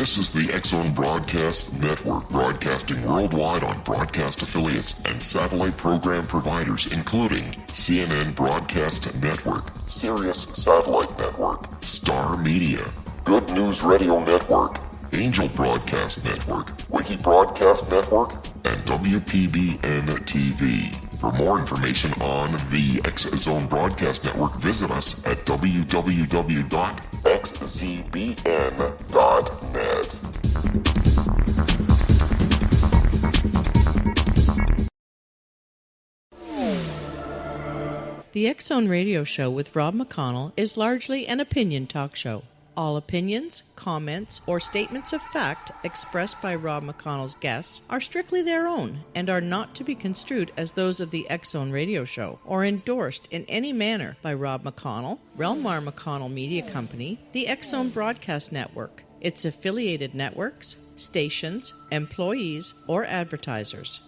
This is the X-Zone Broadcast Network, broadcasting worldwide on broadcast affiliates and satellite program providers, including CNN Broadcast Network, Sirius Satellite Network, Star Media, Good News Radio Network, Angel Broadcast Network, Wiki Broadcast Network, and WPBN TV. For more information on the X-Zone Broadcast Network, visit us at www.xzbn.net. The X-Zone Radio Show with Rob McConnell is largely an opinion talk show. All opinions, comments, or statements of fact expressed by Rob McConnell's guests are strictly their own and are not to be construed as those of the X-Zone Radio Show or endorsed in any manner by Rob McConnell, Relmar McConnell Media Company, the X-Zone Broadcast Network, its affiliated networks, stations, employees, or advertisers.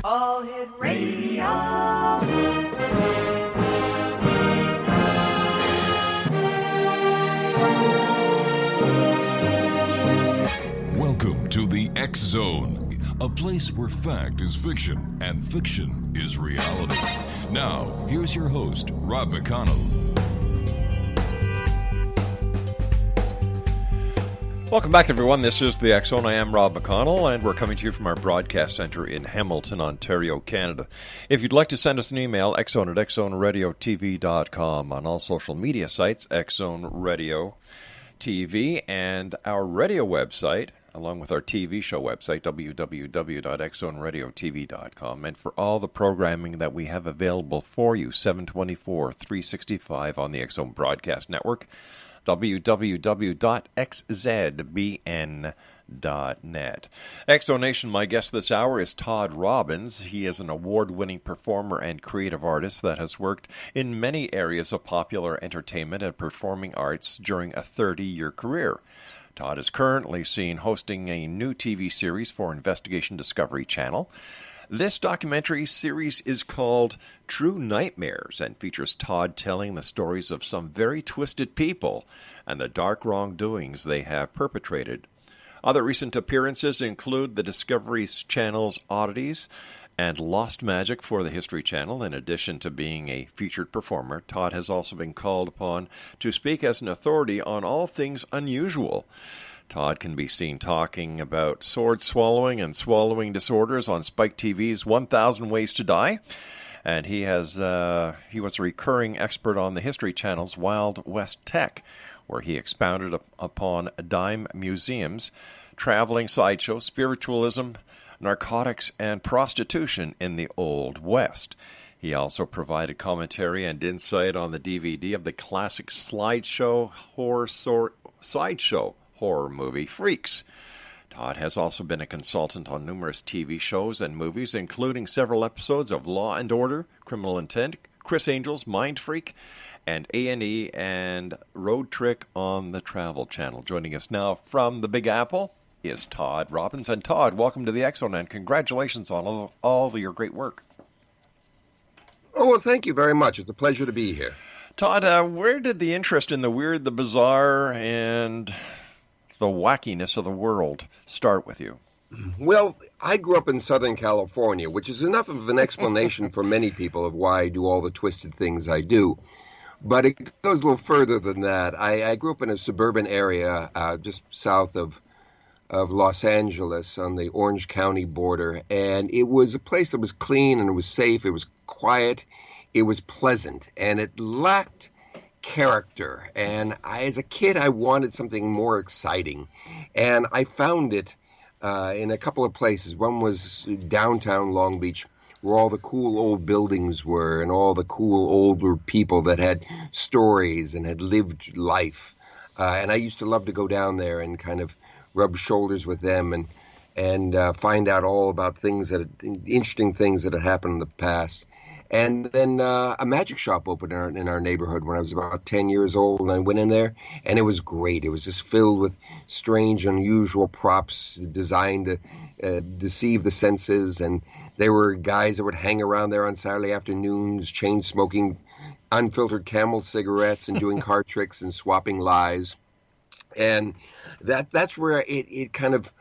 All Hit Radio. Welcome to the X-Zone, a place where fact is fiction and fiction is reality. Now, here's your host, Rob McConnell. Welcome back, everyone. This is the X-Zone. I am Rob McConnell, and we're coming to you from our broadcast center in Hamilton, Ontario, Canada. If you'd like to send us an email, xzone@xzoneradiotv.com, on all social media sites, X-Zone Radio TV, and our radio website, along with our TV show website, www.xzoneradiotv.com, and for all the programming that we have available for you, 7/24, 365 on the X-Zone Broadcast Network, www.xzbn.net. Exonation, my guest this hour is Todd Robbins. He is an award-winning performer and creative artist that has worked in many areas of popular entertainment and performing arts during a 30-year career. Todd is currently seen hosting a new TV series for Investigation Discovery Channel. This documentary series is called True Nightmares and features Todd telling the stories of some very twisted people and the dark wrongdoings they have perpetrated. Other recent appearances include the Discovery Channel's Oddities and Lost Magic for the History Channel. In addition to being a featured performer, Todd has also been called upon to speak as an authority on all things unusual. Todd can be seen talking about sword swallowing and swallowing disorders on Spike TV's 1,000 Ways to Die. And he was a recurring expert on the History Channel's Wild West Tech, where he expounded upon dime museums, traveling sideshows, spiritualism, narcotics, and prostitution in the Old West. He also provided commentary and insight on the DVD of the classic sideshow horror movie Freaks. Todd has also been a consultant on numerous TV shows and movies, including several episodes of Law and Order, Criminal Intent, Chris Angel's Mind Freak, and A&E and Road Trick on the Travel Channel. Joining us now from the Big Apple is Todd Robbins. And Todd, welcome to the X-Zone, and congratulations on all your great work. Oh, well, thank you very much. It's a pleasure to be here. Todd, where did the interest in the weird, the bizarre, and the wackiness of the world start with you? Well, I grew up in Southern California, which is enough of an explanation for many people of why I do all the twisted things I do. But it goes a little further than that. I grew up in a suburban area just south of Los Angeles on the Orange County border. And it was a place that was clean and it was safe. It was quiet. It was pleasant. And it lacked character. And as a kid, I wanted something more exciting. And I found it in a couple of places. One was downtown Long Beach, where all the cool old buildings were and all the cool older people that had stories and had lived life. And I used to love to go down there and kind of rub shoulders with them and find out all about interesting things that had happened in the past. And then a magic shop opened in our neighborhood when I was about 10 years old, and I went in there, and it was great. It was just filled with strange, unusual props designed to deceive the senses, and there were guys that would hang around there on Saturday afternoons, chain-smoking unfiltered Camel cigarettes and doing card tricks and swapping lies. And that's where it kind of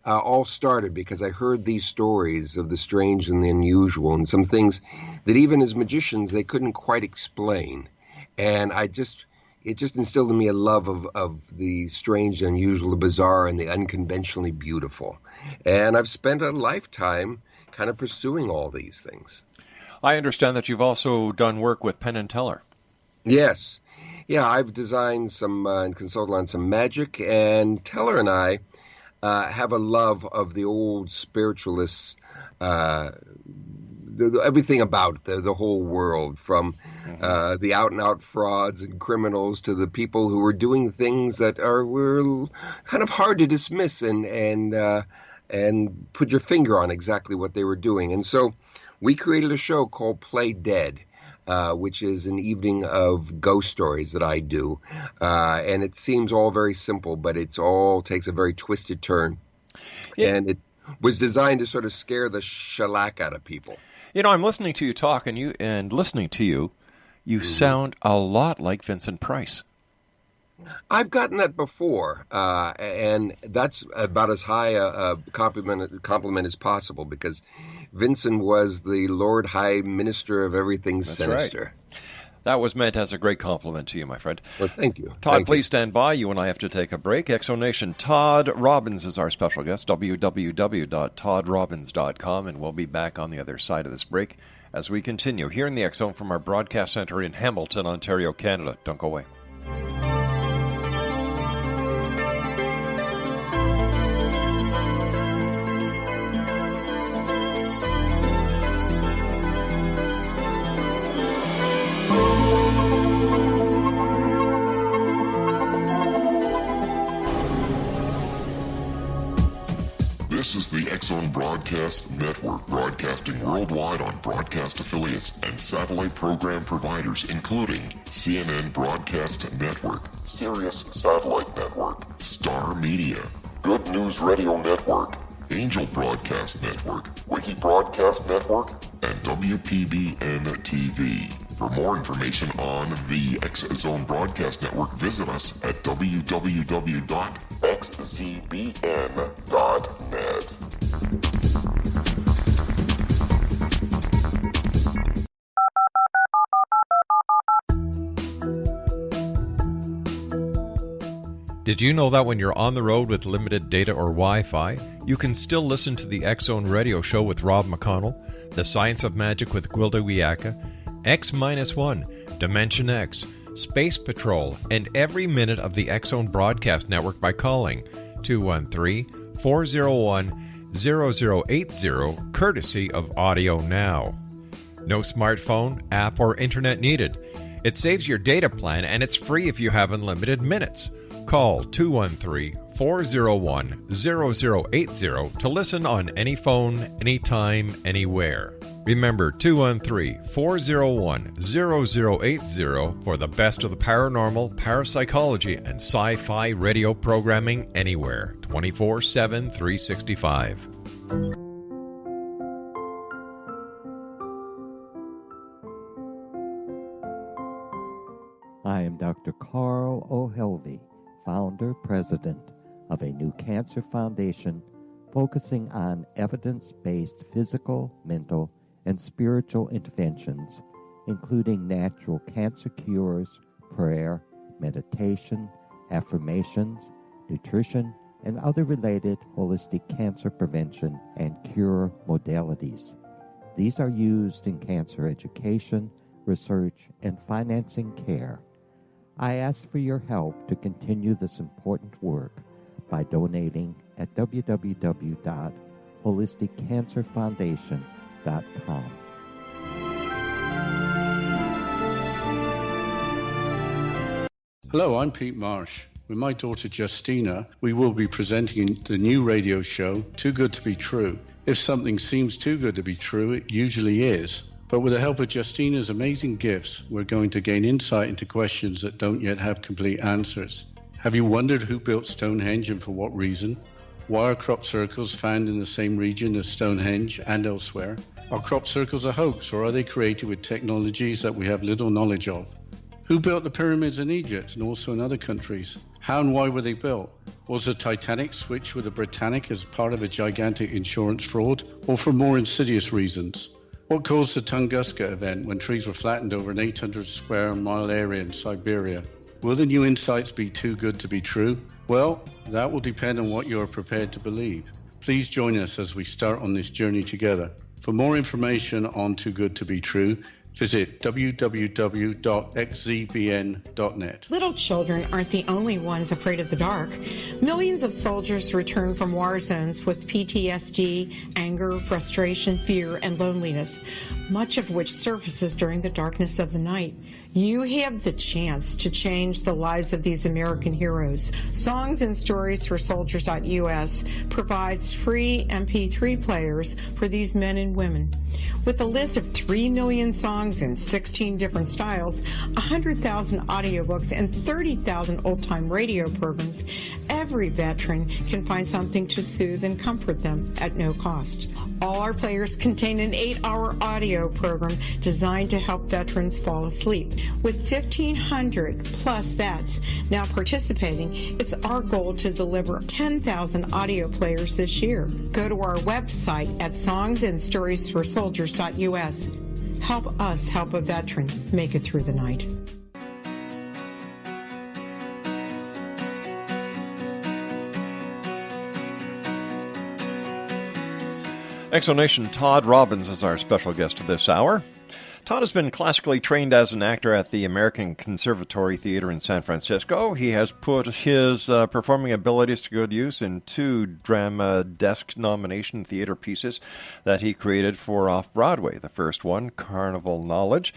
all started, because I heard these stories of the strange and the unusual and some things that even as magicians they couldn't quite explain. And it just instilled in me a love of the strange, the unusual, the bizarre, and the unconventionally beautiful. And I've spent a lifetime kind of pursuing all these things. I understand that you've also done work with Penn and Teller. Yes. Yeah, I've designed some and consulted on some magic, and Teller and I have a love of the old spiritualists, everything about the whole world, from the out-and-out frauds and criminals to the people who are doing things that were kind of hard to dismiss and put your finger on exactly what they were doing. And so we created a show called Play Dead, which is an evening of ghost stories that I do. And it seems all very simple, but it all takes a very twisted turn. Yeah. And it was designed to sort of scare the shellac out of people. You know, I'm listening to you talk, and listening to you, you sound a lot like Vincent Price. I've gotten that before, and that's about as high a compliment as possible, because Vincent was the Lord High Minister of everything sinister. Right. That was meant as a great compliment to you, my friend. Well, thank you. Todd, please stand by. You and I have to take a break. Exonation, Todd Robbins is our special guest, www.toddrobbins.com, and we'll be back on the other side of this break as we continue here in the X Zone from our broadcast center in Hamilton, Ontario, Canada. Don't go away. This is the X Zone Broadcast Network, broadcasting worldwide on broadcast affiliates and satellite program providers, including CNN Broadcast Network, Sirius Satellite Network, Star Media, Good News Radio Network, Angel Broadcast Network, Wiki Broadcast Network, and WPBN TV. For more information on the X Zone Broadcast Network, visit us at www.xzbn.net. Did you know that when you're on the road with limited data or Wi-Fi, you can still listen to the X Zone Radio Show with Rob McConnell, The Science of Magic with Gwilda Wiyaka, X-1, Dimension X, Space Patrol, and every minute of the X Zone Broadcast Network by calling 213-401-0080, courtesy of Audio Now. No smartphone, app, or internet needed. It saves your data plan, and it's free if you have unlimited minutes. Call 213-401-0080 to listen on any phone, anytime, anywhere. Remember, 213-401-0080 for the best of the paranormal, parapsychology, and sci-fi radio programming anywhere, 24/7, 365. I am Dr. Carl O'Helvey, founder, president of a new cancer foundation focusing on evidence-based physical, mental, and spiritual interventions, including natural cancer cures, prayer, meditation, affirmations, nutrition, and other related holistic cancer prevention and cure modalities. These are used in cancer education, research, and financing care. I ask for your help to continue this important work by donating at www.holisticcancerfoundation.com. Hello, I'm Pete Marsh. With my daughter Justina, we will be presenting the new radio show, Too Good to Be True. If something seems too good to be true, it usually is. But with the help of Justina's amazing gifts, we're going to gain insight into questions that don't yet have complete answers. Have you wondered who built Stonehenge and for what reason? Why are crop circles found in the same region as Stonehenge and elsewhere? Are crop circles a hoax, or are they created with technologies that we have little knowledge of? Who built the pyramids in Egypt and also in other countries? How and why were they built? Was the Titanic switched with the Britannic as part of a gigantic insurance fraud, or for more insidious reasons? What caused the Tunguska event when trees were flattened over an 800 square mile area in Siberia? Will the new insights be too good to be true? Well, that will depend on what you are prepared to believe. Please join us as we start on this journey together. For more information on Too Good to Be True, visit www.xzbn.net. Little children aren't the only ones afraid of the dark. Millions of soldiers return from war zones with PTSD, anger, frustration, fear, and loneliness, much of which surfaces during the darkness of the night. You have the chance to change the lives of these American heroes. Songs and Stories for Soldiers.us provides free MP3 players for these men and women. With a list of 3 million songs in 16 different styles, 100,000 audiobooks, and 30,000 old-time radio programs, every veteran can find something to soothe and comfort them at no cost. All our players contain an 8-hour audio program designed to help veterans fall asleep. With 1,500 plus vets now participating, it's our goal to deliver 10,000 audio players this year. Go to our website at songsandstoriesforsoldiers.us. Help us help a veteran make it through the night. Exonation Todd Robbins is our special guest this hour. Todd has been classically trained as an actor at the American Conservatory Theater in San Francisco. He has put his performing abilities to good use in 2 Drama Desk nomination theater pieces that he created for Off-Broadway. The first one, Carnival Knowledge,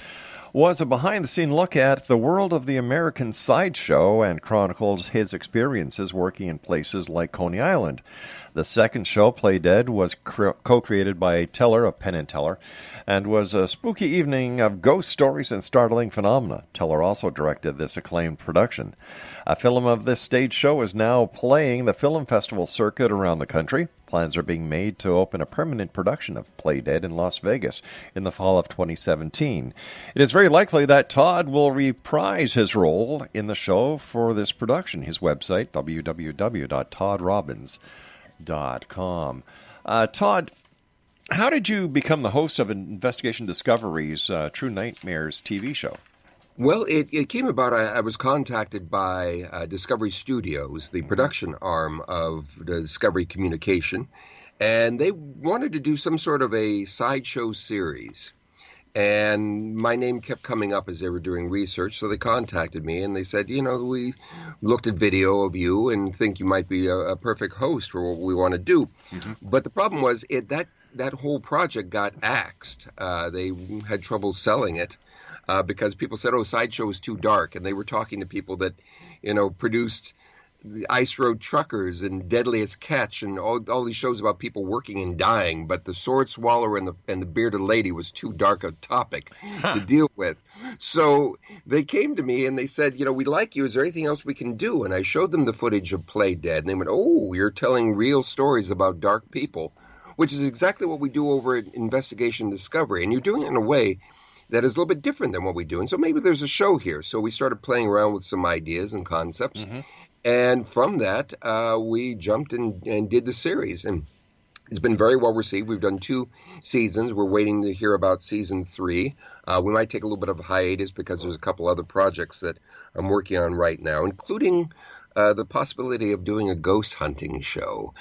was a behind-the-scene look at the world of the American sideshow and chronicled his experiences working in places like Coney Island. The second show, Play Dead, was co-created by Teller of Penn & Teller and was a spooky evening of ghost stories and startling phenomena. Teller also directed this acclaimed production. A film of this stage show is now playing the film festival circuit around the country. Plans are being made to open a permanent production of Play Dead in Las Vegas in the fall of 2017. It is very likely that Todd will reprise his role in the show for this production. His website, www.toddrobbins.com. Todd, how did you become the host of Investigation Discovery's True Nightmares TV show? Well, it came about, I was contacted by Discovery Studios, the production arm of the Discovery Communication, and they wanted to do some sort of a sideshow series. And my name kept coming up as they were doing research, so they contacted me and they said, we looked at video of you and think you might be a perfect host for what we want to do. Mm-hmm. But the problem was that whole project got axed. They had trouble selling it because people said, sideshow is too dark. And they were talking to people that, produced the Ice Road Truckers and Deadliest Catch and all these shows about people working and dying, but the Sword Swallower and the Bearded Lady was too dark a topic to deal with. So they came to me and they said, we like you. Is there anything else we can do? And I showed them the footage of Play Dead, and they went, you're telling real stories about dark people, which is exactly what we do over at Investigation Discovery. And you're doing it in a way that is a little bit different than what we do. And so maybe there's a show here. So we started playing around with some ideas and concepts. Mm-hmm. And from that, we jumped and did the series. And it's been very well received. We've done 2 seasons. We're waiting to hear about season 3. We might take a little bit of a hiatus because there's a couple other projects that I'm working on right now, including the possibility of doing a ghost hunting show.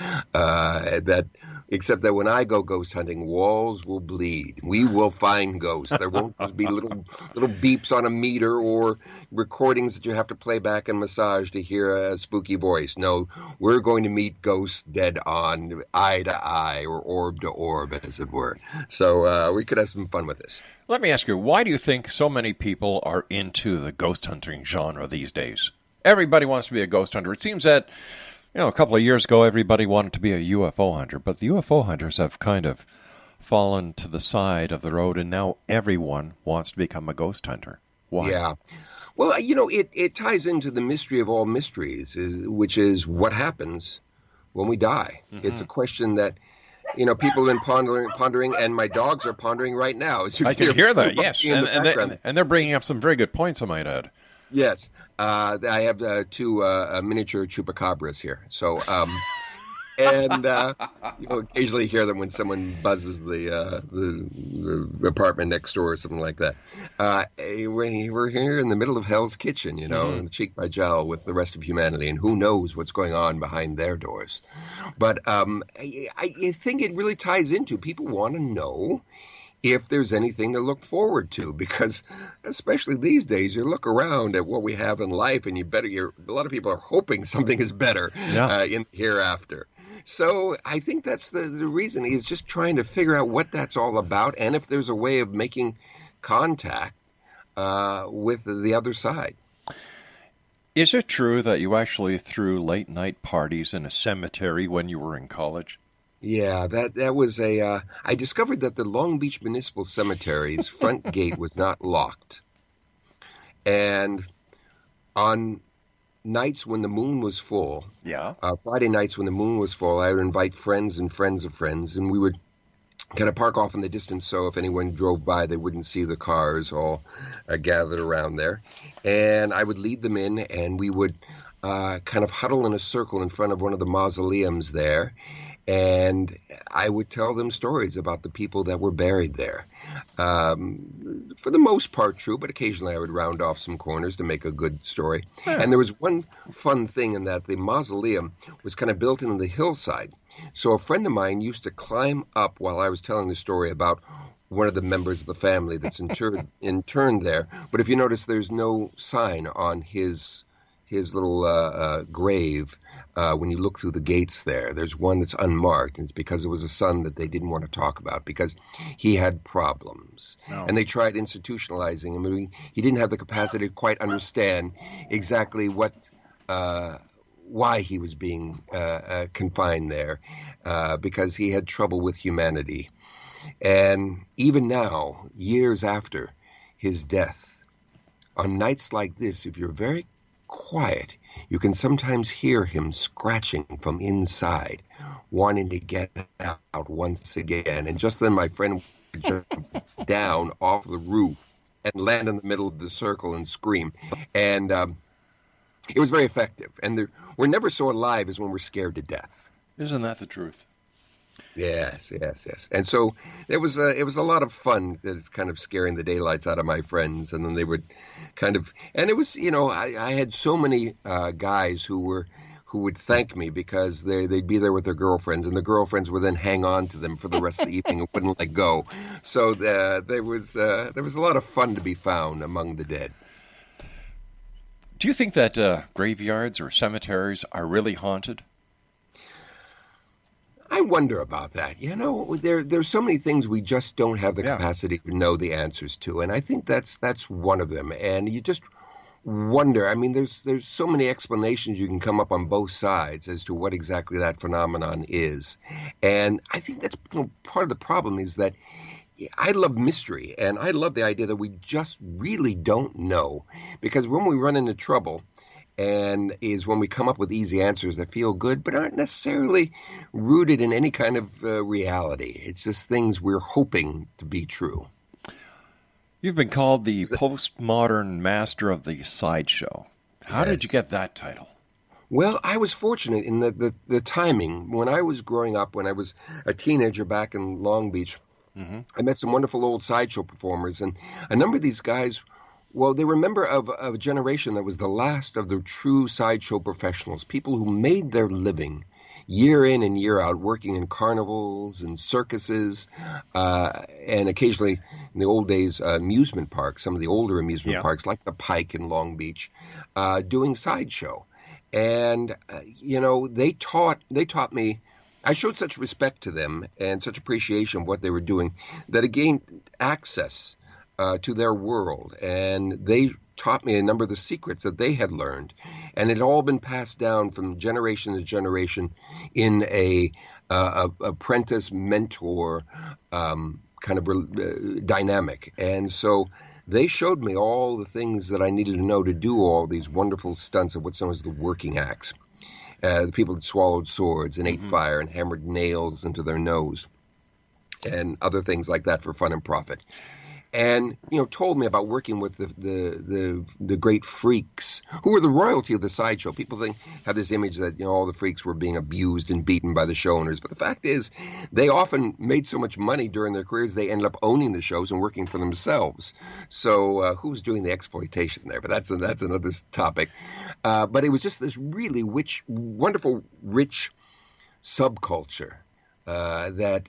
Except that when I go ghost hunting, walls will bleed. We will find ghosts. There won't just be little beeps on a meter or recordings that you have to play back and massage to hear a spooky voice. No, we're going to meet ghosts dead on, eye to eye, or orb to orb, as it were. So we could have some fun with this. Let me ask you, why do you think so many people are into the ghost hunting genre these days? Everybody wants to be a ghost hunter. It seems that, a couple of years ago, everybody wanted to be a UFO hunter, but the UFO hunters have kind of fallen to the side of the road, and now everyone wants to become a ghost hunter. Why? Yeah. Well, it ties into the mystery of all mysteries, which is what happens when we die. It's a question that, people have been pondering, and my dogs are pondering right now. I can hear that, yes. And they're bringing up some very good points, I might add. Yes. I have two miniature chupacabras here. So, you'll occasionally hear them when someone buzzes the apartment next door or something like that. We're here in the middle of Hell's Kitchen, cheek by jowl with the rest of humanity, and who knows what's going on behind their doors. But I think it really ties into people want to know if there's anything to look forward to, because especially these days, you look around at what we have in life, and a lot of people are hoping something is better in the hereafter. So I think that's the reason. He's just trying to figure out what that's all about, and if there's a way of making contact with the other side. Is it true that you actually threw late-night parties in a cemetery when you were in college? Yeah, that was I discovered that the Long Beach Municipal Cemetery's front gate was not locked. And on nights when the moon was full, Friday nights when the moon was full, I would invite friends and friends of friends, and we would kind of park off in the distance so if anyone drove by, they wouldn't see the cars all gathered around there. And I would lead them in, and we would kind of huddle in a circle in front of one of the mausoleums there. And I would tell them stories about the people that were buried there. For the most part true, but occasionally I would round off some corners to make a good story. Yeah. And there was one fun thing in that the mausoleum was kind of built into the hillside. So a friend of mine used to climb up while I was telling the story about one of the members of the family that's interned there. But if you notice, there's no sign on his little grave. When you look through the gates there, there's one that's unmarked, and it's because it was a son that they didn't want to talk about because he had problems. No. And they tried institutionalizing him. I mean, he didn't have the capacity to quite understand exactly why he was being confined there, because he had trouble with humanity. And even now, years after his death, on nights like this, if you're very quiet, you can sometimes hear him scratching from inside, wanting to get out once again. And just then my friend would jump down off the roof and land in the middle of the circle and scream. And it was very effective. And we're never so alive as when we're scared to death. Isn't that the truth? Yes. And so it was a lot of fun. It's kind of scaring the daylights out of my friends, and then they would kind of, and it was, I had so many guys who would thank me because they'd be there with their girlfriends, and the girlfriends would then hang on to them for the rest of the evening and wouldn't let go. So there was a lot of fun to be found among the dead. Do you think that graveyards or cemeteries are really haunted? I wonder about that. There's so many things we just don't have the capacity to know the answers to, and I think that's one of them. And you just wonder. I mean, there's so many explanations you can come up on both sides as to what exactly that phenomenon is. And I think that's part of the problem is that I love mystery, and I love the idea that we just really don't know, because when we run into trouble, and is when we come up with easy answers that feel good but aren't necessarily rooted in any kind of reality. It's just things we're hoping to be true. You've been called the postmodern master of the sideshow. How did you get that title? Well, I was fortunate in the timing. When I was growing up, when I was a teenager back in Long Beach, I met some wonderful old sideshow performers, and a number of these guys, well, they were a member of a generation that was the last of the true sideshow professionals, people who made their living year in and year out working in carnivals and circuses, and occasionally in the old days amusement parks, some of the older amusement parks like the Pike in Long Beach, doing sideshow. And they taught me. I showed such respect to them and such appreciation of what they were doing that it gained access to their world, and they taught me a number of the secrets that they had learned, and it had all been passed down from generation to generation in a apprentice mentor kind of dynamic. And so they showed me all the things that I needed to know to do all these wonderful stunts of what's known as the working acts. the people that swallowed swords and ate fire and hammered nails into their nose and other things like that for fun and profit. And, told me about working with the great freaks who were the royalty of the sideshow. People have this image that, all the freaks were being abused and beaten by the show owners. But the fact is, they often made so much money during their careers, they ended up owning the shows and working for themselves. So who's doing the exploitation there? But that's another topic. But it was just this really wonderful, rich subculture that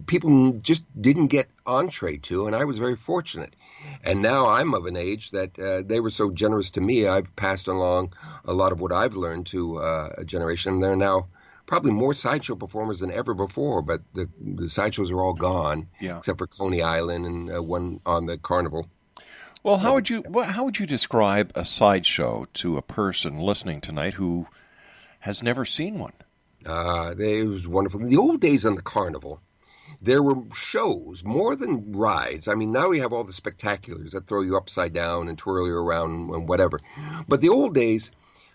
people just didn't get entree to, and I was very fortunate. And now I'm of an age that they were so generous to me, I've passed along a lot of what I've learned to a generation, and they're now probably more sideshow performers than ever before, but the sideshows are all gone, except for Coney Island and one on the Carnival. Well, how would you describe a sideshow to a person listening tonight who has never seen one? It was wonderful. In the old days on the Carnival, there were shows more than rides. I mean, now we have all the spectaculars that throw you upside down and twirl you around and whatever. But the old days,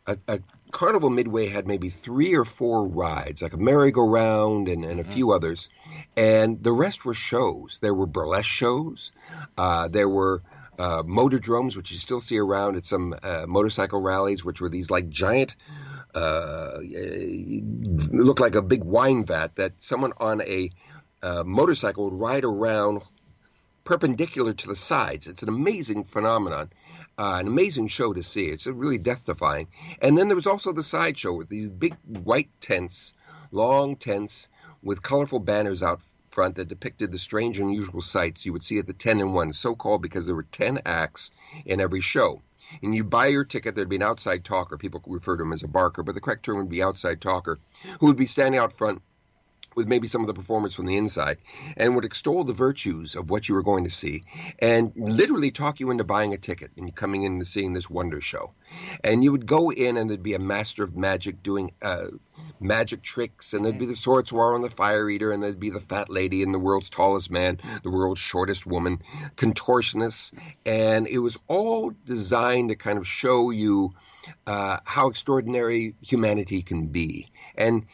a Carnival Midway had maybe 3 or 4 rides, like a merry-go-round and a few others. And the rest were shows. There were burlesque shows. There were motordromes, which you still see around at some motorcycle rallies, which were these like giant looked like a big wine vat that someone on a motorcycle would ride around perpendicular to the sides. It's an amazing phenomenon, an amazing show to see. It's really death-defying. And then there was also the sideshow with these big white tents, long tents with colorful banners out front that depicted the strange and unusual sights you would see at the 10 in 1, so-called because there were 10 acts in every show. And you buy your ticket, there'd be an outside talker. People refer to him as a barker, but the correct term would be outside talker, who would be standing out front with maybe some of the performers from the inside and would extol the virtues of what you were going to see and literally talk you into buying a ticket and coming in and seeing this wonder show. And you would go in and there'd be a master of magic doing magic tricks, and there'd be the sword swallower and the fire eater, and there'd be the fat lady and the world's tallest man, the world's shortest woman, contortionists. And it was all designed to kind of show you how extraordinary humanity can be. And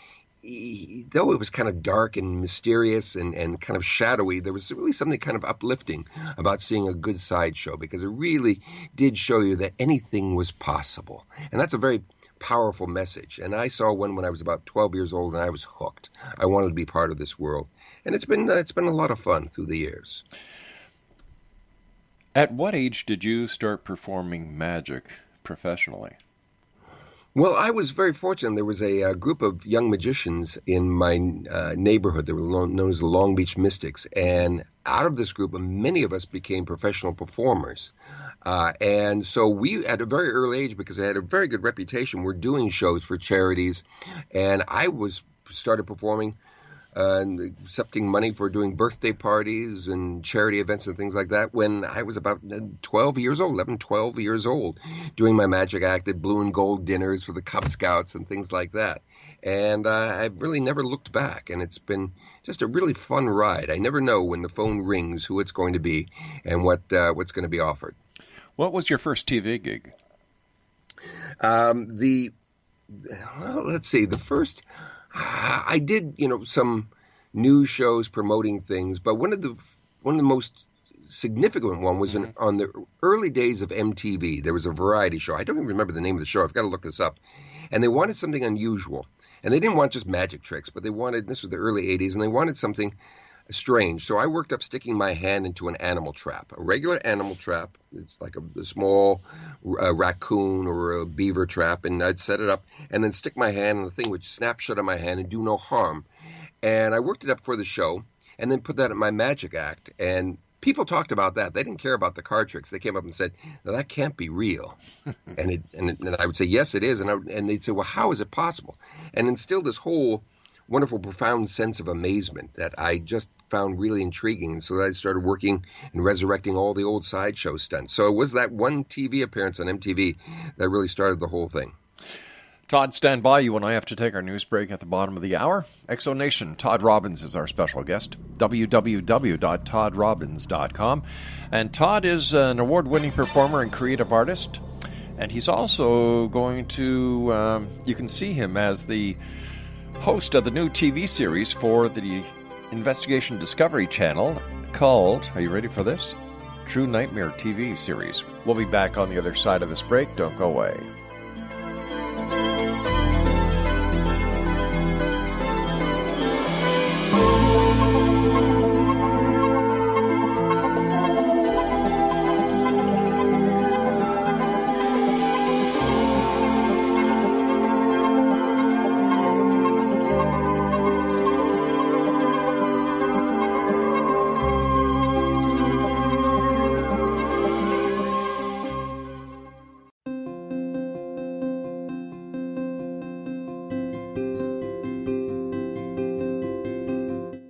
though it was kind of dark and mysterious and kind of shadowy, there was really something kind of uplifting about seeing a good sideshow, because it really did show you that anything was possible. And that's a very powerful message. And I saw one when I was about 12 years old, and I was hooked. I wanted to be part of this world. And it's been a lot of fun through the years. At what age did you start performing magic professionally? Well, I was very fortunate. There was a group of young magicians in my neighborhood. They were known as the Long Beach Mystics. And out of this group, many of us became professional performers. And so we, at a very early age, because I had a very good reputation, were doing shows for charities. And I started performing and accepting money for doing birthday parties and charity events and things like that when I was about 12 years old, doing my magic act at blue and gold dinners for the Cub Scouts and things like that. And I've really never looked back, and it's been just a really fun ride. I never know when the phone rings who it's going to be and what's going to be offered. What was your first TV gig? Let's see. The first, I did, some news shows promoting things, but one of the most significant one was on the early days of MTV. There was a variety show. I don't even remember the name of the show. I've got to look this up. And they wanted something unusual. And they didn't want just magic tricks, but this was the early 80s, and they wanted something strange. So I worked up sticking my hand into an animal trap, a regular animal trap. It's like a small raccoon or a beaver trap, and I'd set it up and then stick my hand, and the thing would snap shut on my hand and do no harm. And I worked it up for the show and then put that in my magic act. And people talked about that. They didn't care about the card tricks. They came up and said, "No, that can't be real." and I would say, "Yes, it is." And they'd say, "Well, how is it possible?" And instilled this whole wonderful, profound sense of amazement that I just found really intriguing. And so I started working and resurrecting all the old sideshow stunts. So it was that one TV appearance on MTV that really started the whole thing. Todd, stand by. You and I have to take our news break at the bottom of the hour. Exonation, Todd Robbins is our special guest. www.toddrobbins.com. And Todd is an award-winning performer and creative artist. And he's also going to, you can see him as the host of the new TV series for the Investigation Discovery Channel called, are you ready for this? True Nightmare TV series. We'll be back on the other side of this break. Don't go away.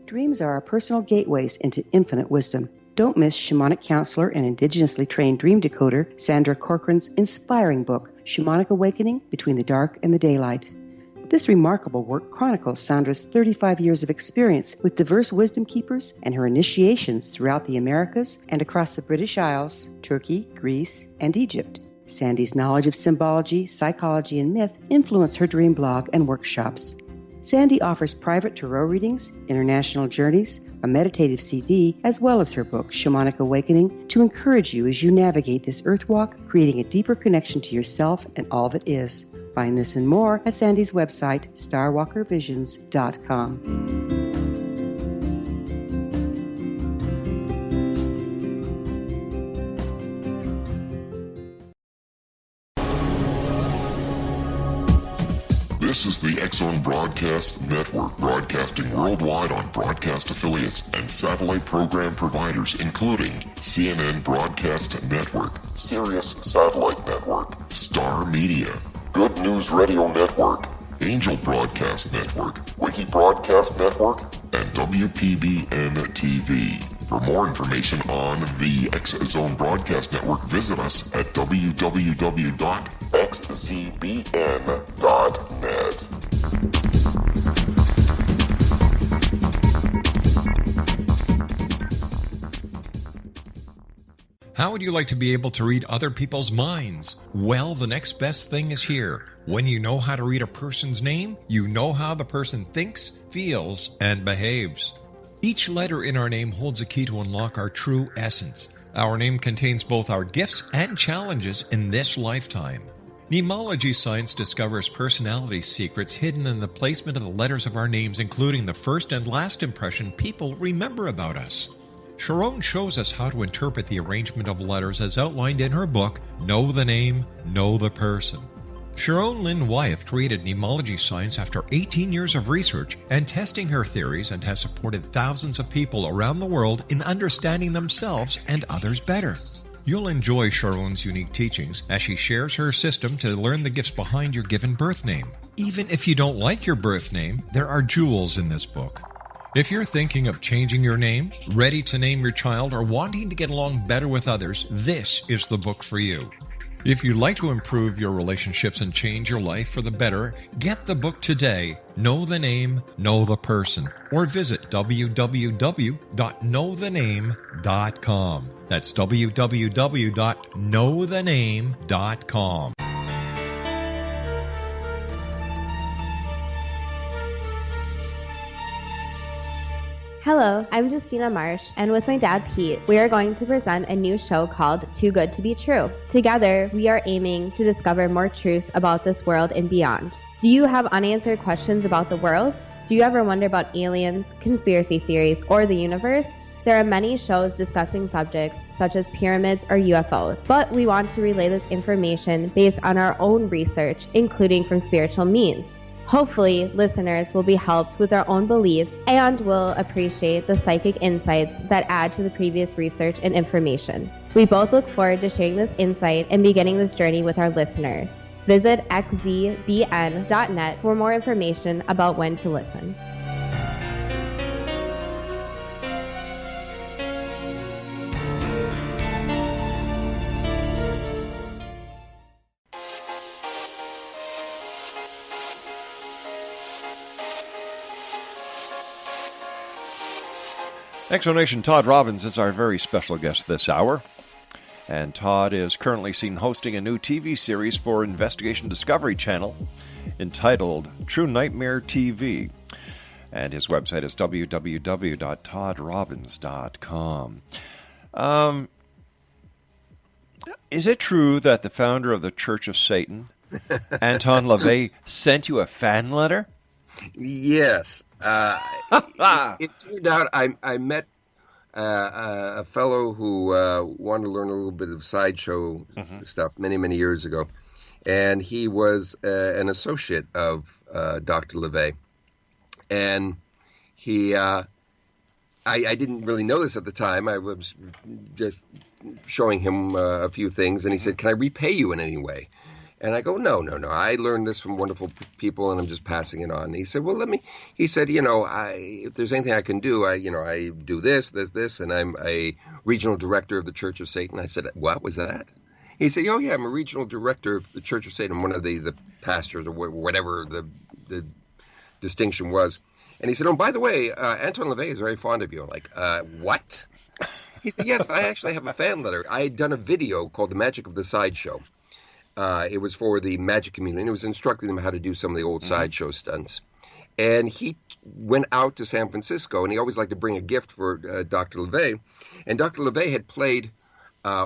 Dreams are our personal gateways into infinite wisdom. Don't miss shamanic counselor and indigenously trained dream decoder Sandra Corcoran's inspiring book, Shamanic Awakening Between the Dark and the Daylight. This remarkable work chronicles Sandra's 35 years of experience with diverse wisdom keepers and her initiations throughout the Americas and across the British Isles, Turkey, Greece, and Egypt. Sandy's knowledge of symbology, psychology, and myth influence her dream blog and workshops. Sandy offers private tarot readings, international journeys, a meditative CD, as well as her book, Shamanic Awakening, to encourage you as you navigate this earth walk, creating a deeper connection to yourself and all that is. Find this and more at Sandy's website, starwalkervisions.com. This is the X-Zone Broadcast Network, broadcasting worldwide on broadcast affiliates and satellite program providers, including CNN Broadcast Network, Sirius Satellite Network, Star Media, Good News Radio Network, Angel Broadcast Network, Wiki Broadcast Network, and WPBN TV. For more information on the X-Zone Broadcast Network, visit us at www.xzbn.net. How would you like to be able to read other people's minds? Well, the next best thing is here. When you know how to read a person's name, you know how the person thinks, feels, and behaves. Each letter in our name holds a key to unlock our true essence. Our name contains both our gifts and challenges in this lifetime. Mnemology science discovers personality secrets hidden in the placement of the letters of our names, including the first and last impression people remember about us. Sharon shows us how to interpret the arrangement of letters as outlined in her book, Know the Name, Know the Person. Sharon Lynn Wyeth created mnemology science after 18 years of research and testing her theories, and has supported thousands of people around the world in understanding themselves and others better. You'll enjoy Sharon's unique teachings as she shares her system to learn the gifts behind your given birth name. Even if you don't like your birth name, there are jewels in this book. If you're thinking of changing your name, ready to name your child, or wanting to get along better with others, this is the book for you. If you'd like to improve your relationships and change your life for the better, get the book today, Know the Name, Know the Person, or visit www.knowthename.com. That's www.knowthename.com. Hello, I'm Justina Marsh, and with my dad Pete, we are going to present a new show called Too Good to Be True. Together, we are aiming to discover more truths about this world and beyond. Do you have unanswered questions about the world? Do you ever wonder about aliens, conspiracy theories, or the universe? There are many shows discussing subjects such as pyramids or UFOs, but we want to relay this information based on our own research, including from spiritual means. Hopefully, listeners will be helped with their own beliefs and will appreciate the psychic insights that add to the previous research and information. We both look forward to sharing this insight and beginning this journey with our listeners. Visit xzbn.net for more information about when to listen. Exonation Todd Robbins is our very special guest this hour. And Todd is currently seen hosting a new TV series for Investigation Discovery Channel entitled True Nightmare TV. And his website is www.toddrobbins.com. Is it true that the founder of the Church of Satan, Anton LaVey, sent you a fan letter? Yes. It turned out I met a fellow who wanted to learn a little bit of sideshow stuff many, many years ago. And he was an associate of Dr. LaVey. And he, I didn't really know this at the time. I was just showing him a few things. And he said, "Can I repay you in any way?" And I go, no. I learned this from wonderful people, and I'm just passing it on. And he said, well, he said, if there's anything I can do, I do this, and I'm a regional director of the Church of Satan. I said, what was that? He said, oh, yeah, I'm a regional director of the Church of Satan, one of the pastors or whatever the distinction was. And he said, oh, by the way, Anton LaVey is very fond of you. I'm like, what? He said, yes, I actually have a fan letter. I had done a video called The Magic of the Sideshow. It was for the magic community, and it was instructing them how to do some of the old sideshow stunts. And he went out to San Francisco, and he always liked to bring a gift for Dr. LaVey. And Dr. LaVey had played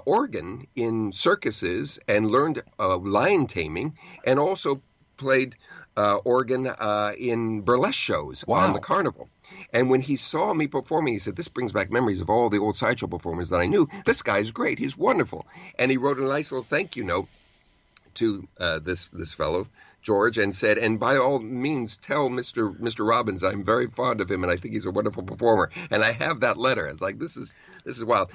organ in circuses and learned lion taming, and also played organ in burlesque shows on the carnival. And when he saw me performing, he said, this brings back memories of all the old sideshow performers that I knew. This guy's great. He's wonderful. And he wrote a nice little thank you note to this fellow, George, and said, and by all means, tell Mr. Robbins I'm very fond of him, and I think he's a wonderful performer. And I have that letter. It's like, this is wild.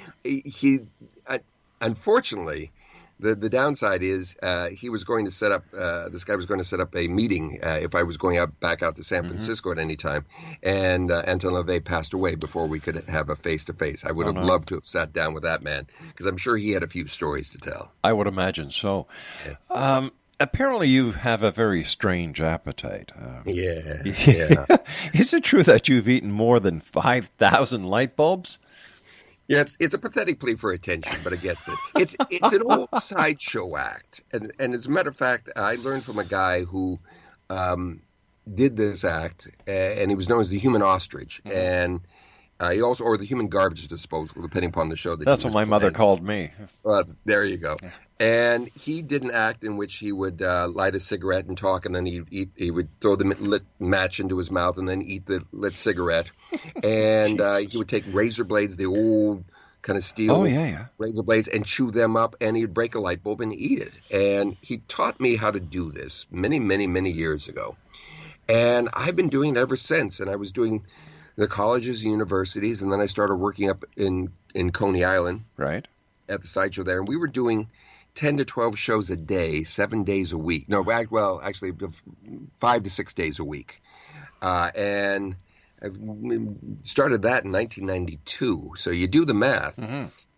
Unfortunately, the downside is he was going to set up, this guy was going to set up a meeting if I was going back out to San Francisco at any time. And Anton LaVey passed away before we could have a face-to-face. I would have loved to have sat down with that man, because I'm sure he had a few stories to tell. I would imagine so. Yes. Apparently you have a very strange appetite. Yeah. Is it true that you've eaten more than 5,000 light bulbs? Yeah, it's a pathetic plea for attention, but it gets it. It's an old sideshow act, and as a matter of fact, I learned from a guy who did this act, and he was known as the human ostrich, and he also, or the human garbage disposal, depending upon the show. That's what my mother called me. There you go. And he did an act in which he would light a cigarette and talk, and then he would throw the lit match into his mouth and then eat the lit cigarette. And he would take razor blades, the old kind of steel razor blades, and chew them up, and he'd break a light bulb and eat it. And he taught me how to do this many, many, many years ago. And I've been doing it ever since. And I was doing the colleges and universities, and then I started working up in Coney Island, right, at the sideshow there. And we were doing 10 to 12 shows a day, 7 days a week. No, well, actually 5 to 6 days a week. And I started that in 1992. So you do the math,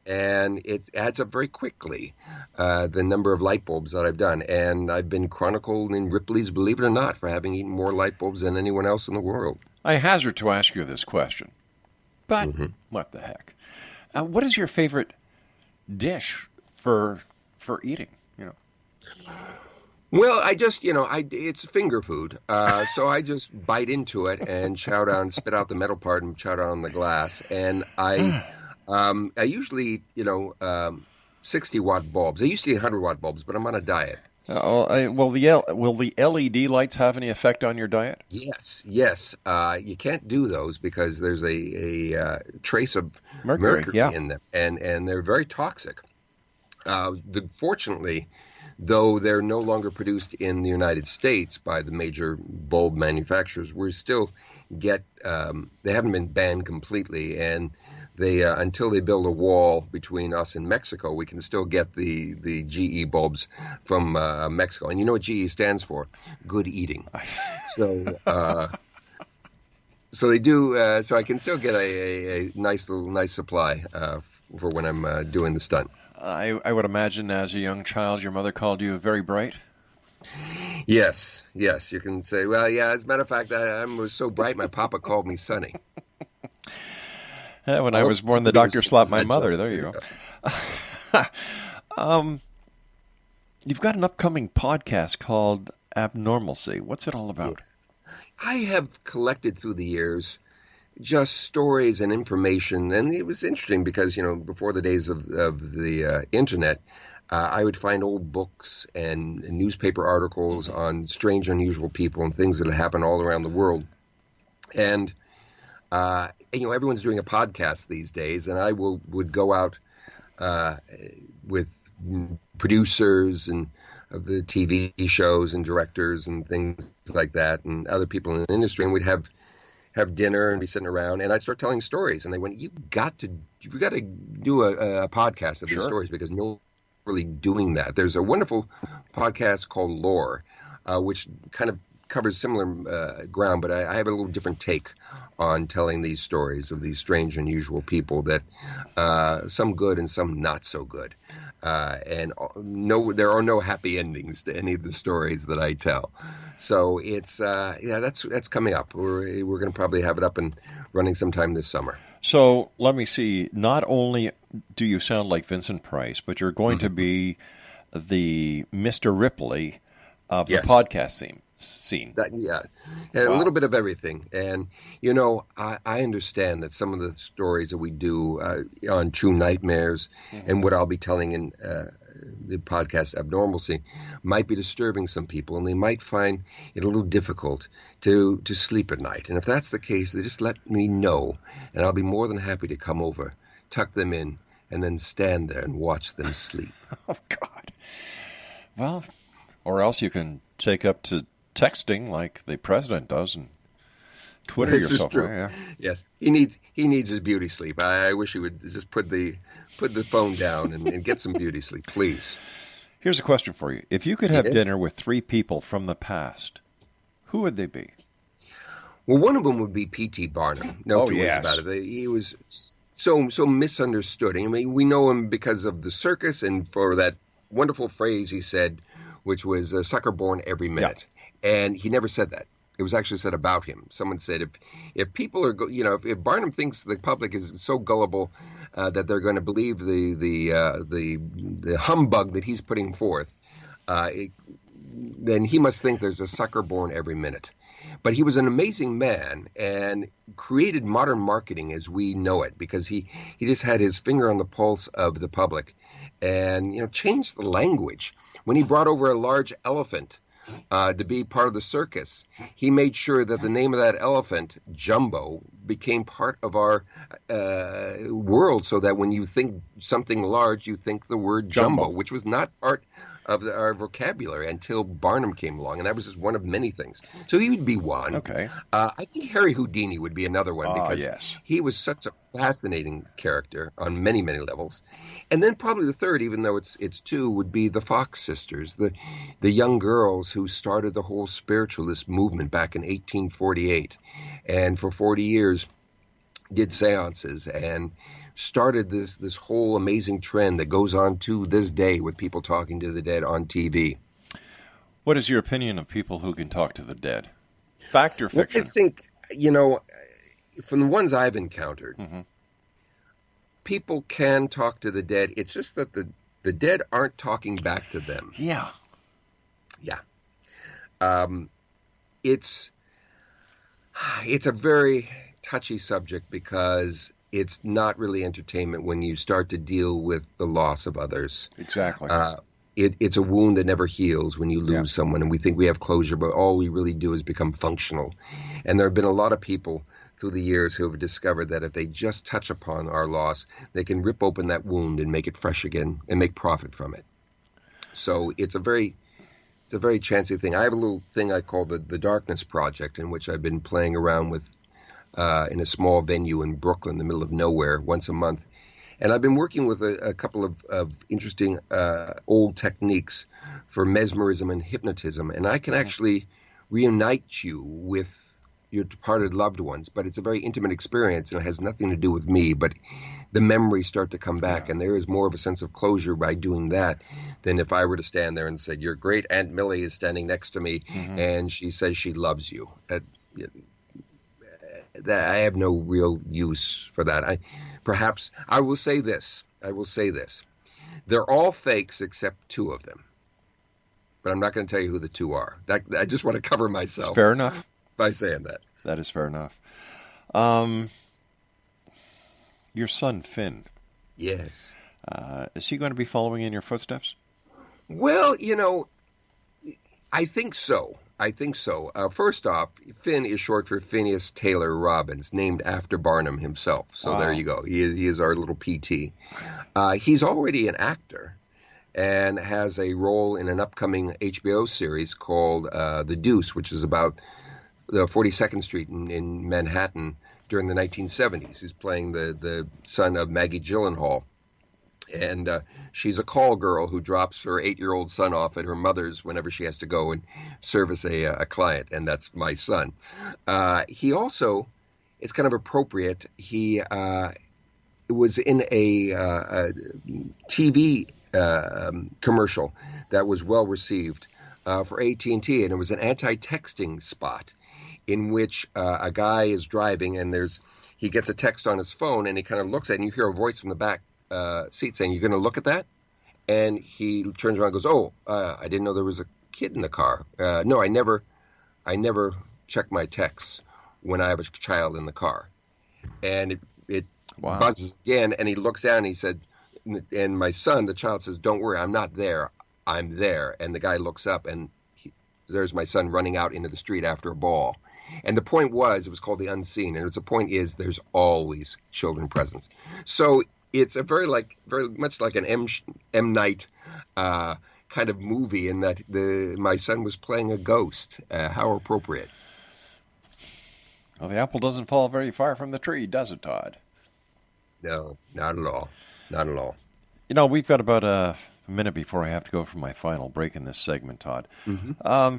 and it adds up very quickly, the number of light bulbs that I've done. And I've been chronicled in Ripley's Believe It or Not for having eaten more light bulbs than anyone else in the world. I hazard to ask you this question, but what the heck? What is your favorite dish for eating? Well, I just, it's finger food. So I just bite into it and chow down, spit out the metal part and chow down on the glass. And I usually eat, 60-watt bulbs. I used to eat 100-watt bulbs, but I'm on a diet. Will the LED lights have any effect on your diet? Yes. You can't do those because there's a trace of mercury in them, and they're very toxic. Fortunately, though they're no longer produced in the United States by the major bulb manufacturers, we still get they haven't been banned completely, and they until they build a wall between us and Mexico, we can still get the GE bulbs from Mexico. And you know what GE stands for? Good eating. So they do. So I can still get a nice supply for when I'm doing the stunt. I would imagine as a young child, your mother called you very bright? Yes, you can say, well, yeah, as a matter of fact, I was so bright, my papa called me Sonny. When I was born, the doctor slapped my mother. There you go. You've got an upcoming podcast called Abnormalcy. What's it all about? I have collected through the years just stories and information, and it was interesting because, before the days of the internet, I would find old books and newspaper articles on strange, unusual people and things that had happened all around the world. And, everyone's doing a podcast these days, and I would go out with producers and of the TV shows and directors and things like that and other people in the industry, and we'd have dinner and be sitting around, and I'd start telling stories, and they went, you've got to do a podcast of these stories because no one's really doing that. There's a wonderful podcast called Lore, which kind of covers similar ground, but I have a little different take on telling these stories of these strange, unusual people that some good and some not so good. And there are no happy endings to any of the stories that I tell. So it's that's coming up. We're going to probably have it up and running sometime this summer. So let me see. Not only do you sound like Vincent Price, but you're going to be the Mr. Ripley of the podcast scene. A little bit of everything. And I understand that some of the stories that we do on True Nightmares and what I'll be telling in the podcast Abnormalcy might be disturbing some people, and they might find it a little difficult to sleep at night. And if that's the case, they just let me know, and I'll be more than happy to come over, tuck them in, and then stand there and watch them sleep. Oh, God. Well, or else you can take up to texting like the president does and Twitter this yourself. Is true. Yeah. Yes, he needs his beauty sleep. I wish he would just put the phone down and get some beauty sleep, please. Here's a question for you: if you could have dinner with 3 people from the past, who would they be? Well, one of them would be P.T. Barnum. No two ways about it. He was so misunderstood. I mean, we know him because of the circus and for that wonderful phrase he said, which was "a sucker born every minute." Yeah. And he never said that. It was actually said about him. Someone said if people are, if Barnum thinks the public is so gullible that they're going to believe the humbug that he's putting forth, then he must think there's a sucker born every minute. But he was an amazing man and created modern marketing as we know it because he just had his finger on the pulse of the public and changed the language. When he brought over a large elephant to be part of the circus, he made sure that the name of that elephant, Jumbo, became part of our world so that when you think something large, you think the word Jumbo, which was not part of our vocabulary until Barnum came along, and that was just one of many things. So he would be one. Okay. I think Harry Houdini would be another one because he was such a fascinating character on many, many levels. And then probably the third, even though it's 2, would be the Fox sisters, the young girls who started the whole spiritualist movement back in 1848, and for 40 years did seances and started this whole amazing trend that goes on to this day with people talking to the dead on TV. What is your opinion of people who can talk to the dead? Fact or fiction? I think, from the ones I've encountered, people can talk to the dead. It's just that the dead aren't talking back to them. Yeah. Yeah. It's a very touchy subject because it's not really entertainment when you start to deal with the loss of others. Exactly. It's a wound that never heals when you lose someone, and we think we have closure, but all we really do is become functional. And there have been a lot of people through the years who have discovered that if they just touch upon our loss, they can rip open that wound and make it fresh again and make profit from it. So it's a very chancy thing. I have a little thing I call the Darkness Project, in which I've been playing around with in a small venue in Brooklyn, the middle of nowhere, once a month. And I've been working with a couple of interesting old techniques for mesmerism and hypnotism. And I can actually reunite you with your departed loved ones, but it's a very intimate experience, and it has nothing to do with me, but the memories start to come back, and there is more of a sense of closure by doing that than if I were to stand there and say, your great Aunt Millie is standing next to me, and she says she loves you. I have no real use for that. I will say this. They're all fakes except 2 of them. But I'm not going to tell you who the 2 are. I just want to cover myself. Fair enough. By saying that. That is fair enough. Your son, Finn. Yes. Is he going to be following in your footsteps? Well, I think so. First off, Finn is short for Phineas Taylor Robbins, named after Barnum himself. So There you go. He is our little PT. He's already an actor and has a role in an upcoming HBO series called The Deuce, which is about the 42nd Street in Manhattan during the 1970s. He's playing the son of Maggie Gyllenhaal. And she's a call girl who drops her 8-year-old son off at her mother's whenever she has to go and service a client, and that's my son. He also, it's kind of appropriate, he was in a TV commercial that was well received for AT&T, and it was an anti-texting spot in which a guy is driving, and he gets a text on his phone, and he kind of looks at it, and you hear a voice from the back seat saying, "You're going to look at that?" And he turns around and goes, "Oh, I didn't know there was a kid in the car. No, I never check my texts when I have a child in the car." And it buzzes again, and he looks down and he said, and my son, the child says, "Don't worry, I'm not there. I'm there." And the guy looks up, and there's my son running out into the street after a ball. And the point was, it was called The Unseen, and the point is there's always children present. So it's a very much like an M. Night kind of movie in that my son was playing a ghost. How appropriate. Well, the apple doesn't fall very far from the tree, does it, Todd? No, not at all. Not at all. We've got about a minute before I have to go for my final break in this segment, Todd. Mm-hmm.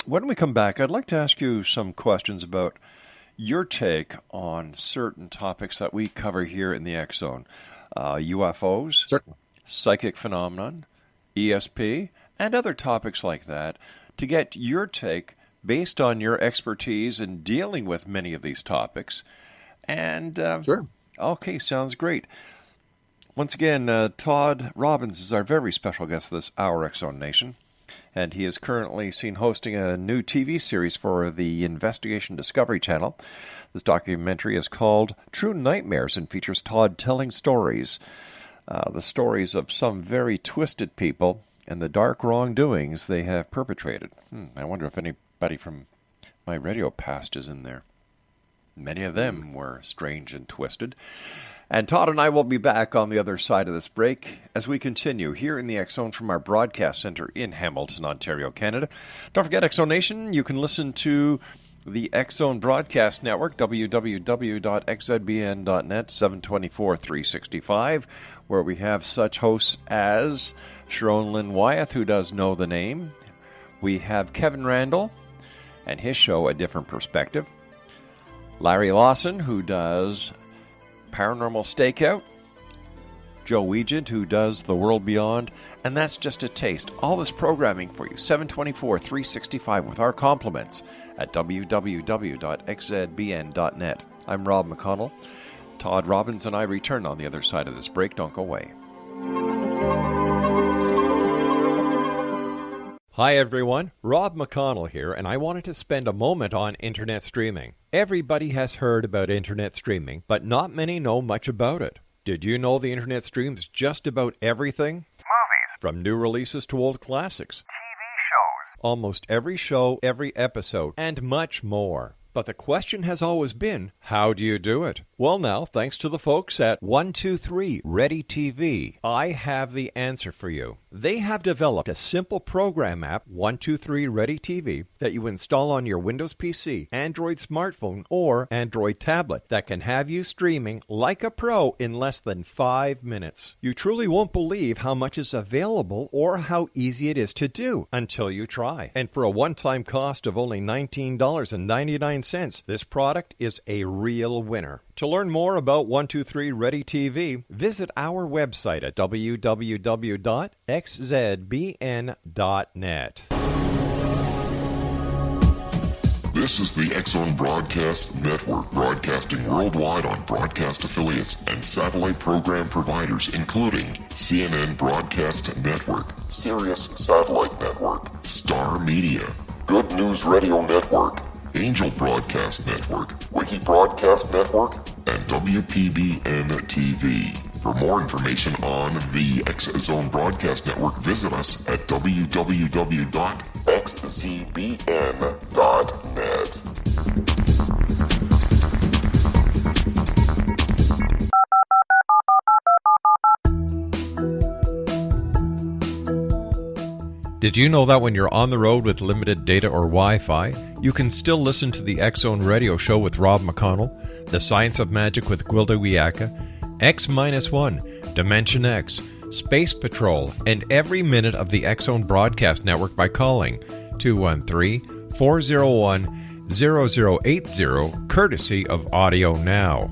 When we come back, I'd like to ask you some questions about your take on certain topics that we cover here in the X Zone. UFOs, certainly, psychic phenomenon, ESP, and other topics like that, to get your take based on your expertise in dealing with many of these topics. And sure. Okay, sounds great. Once again, Todd Robbins is our very special guest this hour, X Zone Nation. And he is currently seen hosting a new TV series for the Investigation Discovery Channel. This documentary is called True Nightmares and features Todd telling stories. The stories of some very twisted people and the dark wrongdoings they have perpetrated. I wonder if anybody from my radio past is in there. Many of them were strange and twisted. And Todd and I will be back on the other side of this break as we continue here in the X Zone from our broadcast center in Hamilton, Ontario, Canada. Don't forget, X Zone Nation, you can listen to the X Zone Broadcast Network, www.xzbn.net, 724-365, where we have such hosts as Sharon Lynn Wyeth, who does Know the Name. We have Kevin Randall and his show, A Different Perspective. Larry Lawson, who does Paranormal Stakeout, Joe Weegent, who does The World Beyond, and that's just a taste. All this programming for you, 724-365, with our compliments at www.xzbn.net. I'm Rob McConnell. Todd Robbins and I return on the other side of this break. Don't go away. Hi everyone, Rob McConnell here, and I wanted to spend a moment on internet streaming. Everybody has heard about internet streaming, but not many know much about it. Did you know the internet streams just about everything? Movies. From new releases to old classics. TV shows. Almost every show, every episode, and much more. But the question has always been, how do you do it? Well now, thanks to the folks at 123 Ready TV, I have the answer for you. They have developed a simple program app, 123 Ready TV, that you install on your Windows PC, Android smartphone, or Android tablet that can have you streaming like a pro in less than 5 minutes. You truly won't believe how much is available or how easy it is to do until you try. And for a one-time cost of only $19.99, this product is a real winner. To learn more about 123 Ready TV, visit our website at www.xzbn.net. This is the X-Zone Broadcast Network, broadcasting worldwide on broadcast affiliates and satellite program providers, including CNN Broadcast Network, Sirius Satellite Network, Star Media, Good News Radio Network, Angel Broadcast Network, Wiki Broadcast Network, and WPBN TV. For more information on the X-Zone Broadcast Network, visit us at www.xzbn.net. Did you know that when you're on the road with limited data or Wi-Fi, you can still listen to the X-Zone Radio Show with Rob McConnell, The Science of Magic with Gwilda Wiyaka, X-1, Dimension X, Space Patrol, and every minute of the X-Zone Broadcast Network by calling 213-401-0080, courtesy of Audio Now.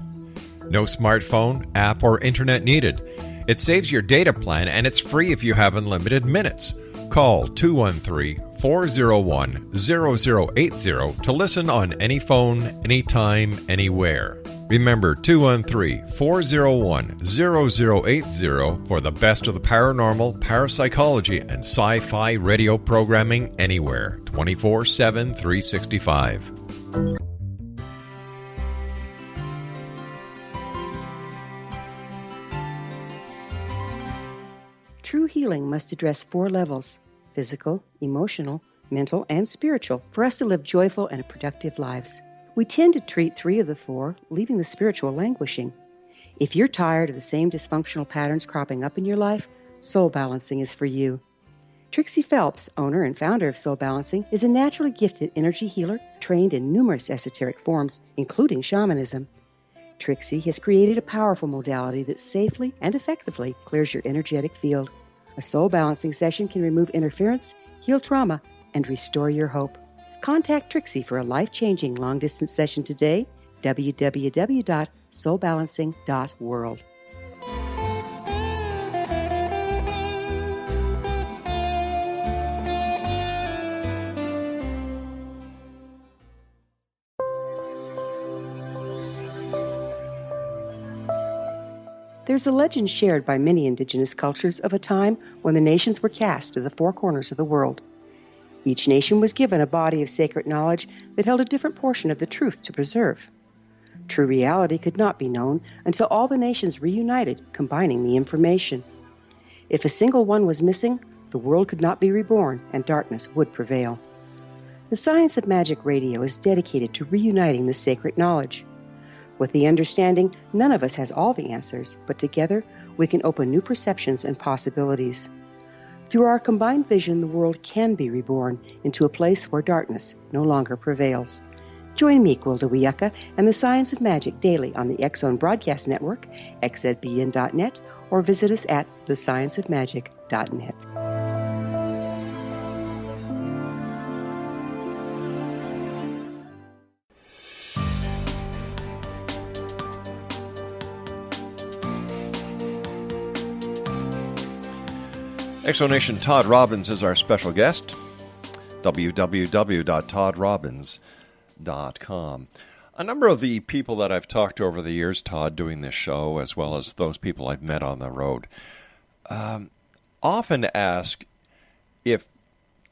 No smartphone, app, or internet needed. It saves your data plan, and it's free if you have unlimited minutes. Call 213-401-0080 to listen on any phone, anytime, anywhere. Remember 213-401-0080 for the best of the paranormal, parapsychology, and sci-fi radio programming anywhere, 24/7, 365. True healing must address 4 levels: physical, emotional, mental, and spiritual, for us to live joyful and productive lives. We tend to treat 3 of the 4, leaving the spiritual languishing. If you're tired of the same dysfunctional patterns cropping up in your life, Soul Balancing is for you. Trixie Phelps, owner and founder of Soul Balancing, is a naturally gifted energy healer trained in numerous esoteric forms, including shamanism. Trixie has created a powerful modality that safely and effectively clears your energetic field. A Soul Balancing session can remove interference, heal trauma, and restore your hope. Contact Trixie for a life-changing long-distance session today, www.soulbalancing.world. There's a legend shared by many indigenous cultures of a time when the nations were cast to the 4 corners of the world. Each nation was given a body of sacred knowledge that held a different portion of the truth to preserve. True reality could not be known until all the nations reunited, combining the information. If a single one was missing, the world could not be reborn and darkness would prevail. The Science of Magic Radio is dedicated to reuniting the sacred knowledge. With the understanding, none of us has all the answers, but together we can open new perceptions and possibilities. Through our combined vision, the world can be reborn into a place where darkness no longer prevails. Join me, Gwilda Wiyaka, and the Science of Magic daily on the X-Zone Broadcast Network, xzbn.net, or visit us at thescienceofmagic.net. Exonation Todd Robbins is our special guest. www.toddrobbins.com. A number of the people that I've talked to over the years, Todd, doing this show, as well as those people I've met on the road, often ask if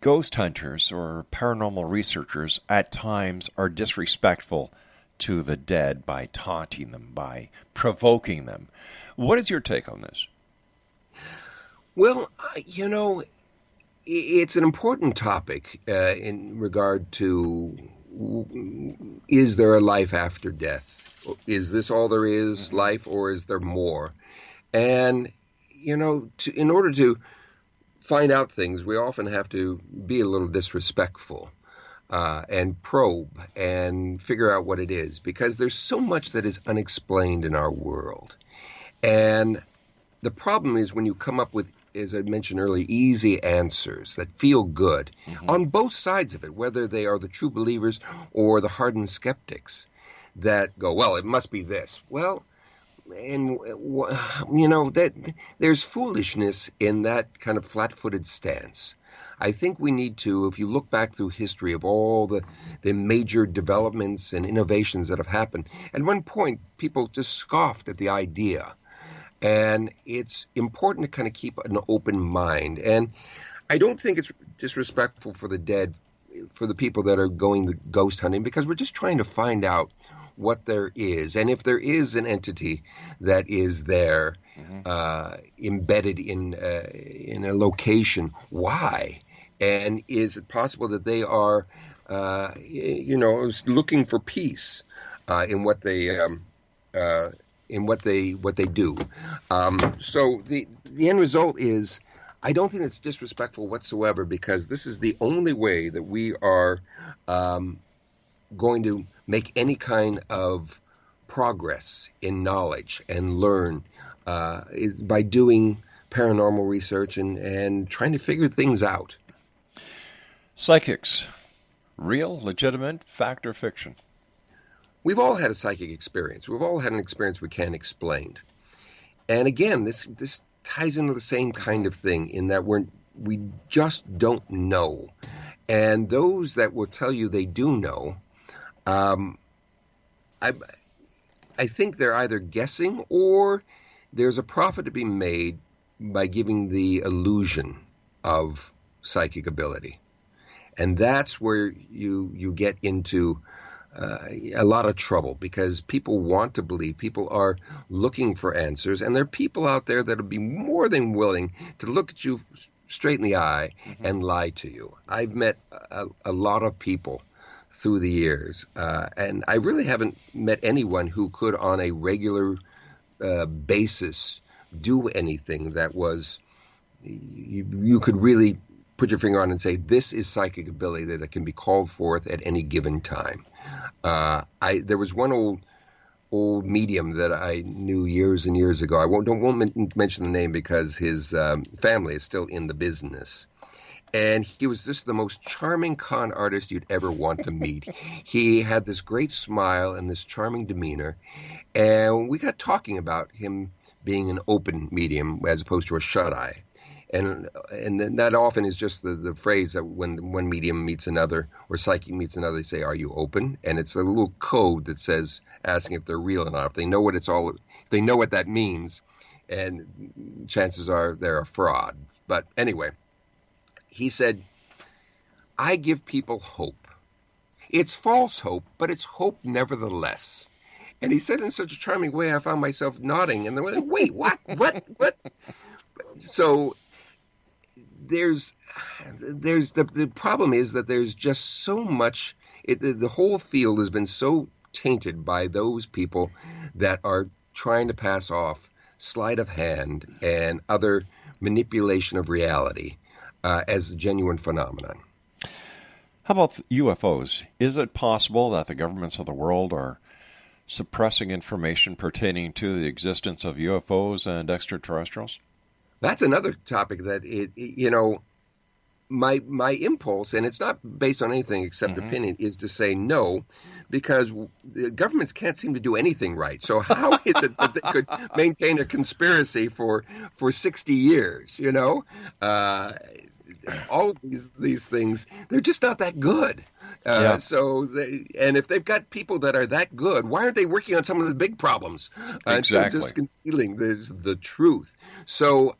ghost hunters or paranormal researchers at times are disrespectful to the dead by taunting them, by provoking them. What is your take on this? Well, it's an important topic in regard to, is there a life after death? Is this all there is, life, or is there more? And, in order to find out things, we often have to be a little disrespectful and probe and figure out what it is, because there's so much that is unexplained in our world. And the problem is when you come up with, as I mentioned earlier, easy answers that feel good on both sides of it, whether they are the true believers or the hardened skeptics that go, well, it must be this. Well, and that there's foolishness in that kind of flat-footed stance. I think we need to, if you look back through history of all the major developments and innovations that have happened, at one point people just scoffed at the idea. And it's important to kind of keep an open mind. And I don't think it's disrespectful for the dead, for the people that are going the ghost hunting, because we're just trying to find out what there is. And if there is an entity that is there, embedded in a location, why? And is it possible that they are, looking for peace in what they do? So the end result is, I don't think it's disrespectful whatsoever, because this is the only way that we are going to make any kind of progress in knowledge and learn is by doing paranormal research and trying to figure things out. Psychics, real, legitimate, fact, or fiction? We've all had a psychic experience. We've all had an experience we can't explain. And again, this ties into the same kind of thing, in that we just don't know. And those that will tell you they do know, I think they're either guessing, or there's a profit to be made by giving the illusion of psychic ability. And that's where you get into a lot of trouble, because people want to believe, people are looking for answers, and there are people out there that will be more than willing to look at you straight in the eye and lie to you. I've met a lot of people through the years, and I really haven't met anyone who could, on a regular basis, do anything that was you could really put your finger on and say, this is psychic ability that can be called forth at any given time. There was one old medium that I knew years and years ago. I won't mention the name, because his family is still in the business. And he was just the most charming con artist you'd ever want to meet. He had this great smile and this charming demeanor. And we got talking about him being an open medium as opposed to a shut-eye. And that often is just the phrase that when one medium meets another, or psychic meets another, they say, "Are you open?" And it's a little code that says, asking if they're real or not. If they know what if they know what that means, and chances are they're a fraud. But anyway, he said, "I give people hope. It's false hope, but it's hope nevertheless." And he said in such a charming way, I found myself nodding, and they were like, "Wait, what? What?" So there's the problem is that there's just so much. The whole field has been so tainted by those people that are trying to pass off sleight of hand and other manipulation of reality as a genuine phenomenon. How about UFOs? Is it possible that the governments of the world are suppressing information pertaining to the existence of UFOs and extraterrestrials? That's another topic that my impulse, and it's not based on anything except opinion, is to say no, because the governments can't seem to do anything right. So how is it that they could maintain a conspiracy for 60 years? All of these things, they're just not that good. So, and if they've got people that are that good, why aren't they working on some of the big problems? Exactly. Just concealing the truth. So,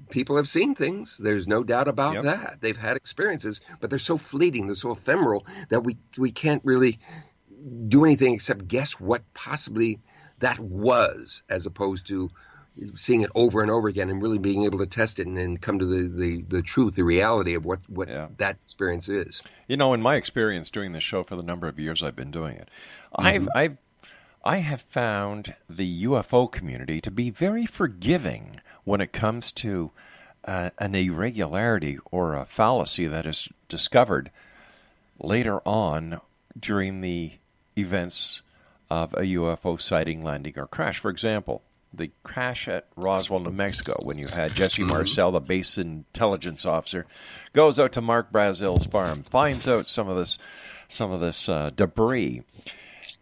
people have seen things. There's no doubt about that. They've had experiences, but they're so fleeting, they're so ephemeral that we can't really do anything except guess what possibly that was, as opposed to seeing it over and over again and really being able to test it and then come to the truth, the reality of what that experience is. In my experience doing this show for the number of years I've been doing it, I have found the UFO community to be very forgiving when it comes to an irregularity or a fallacy that is discovered later on during the events of a UFO sighting, landing, or crash. For example, the crash at Roswell, New Mexico, when you had Jesse Marcel, the base intelligence officer, goes out to Mark Brazil's farm, finds out some of this debris.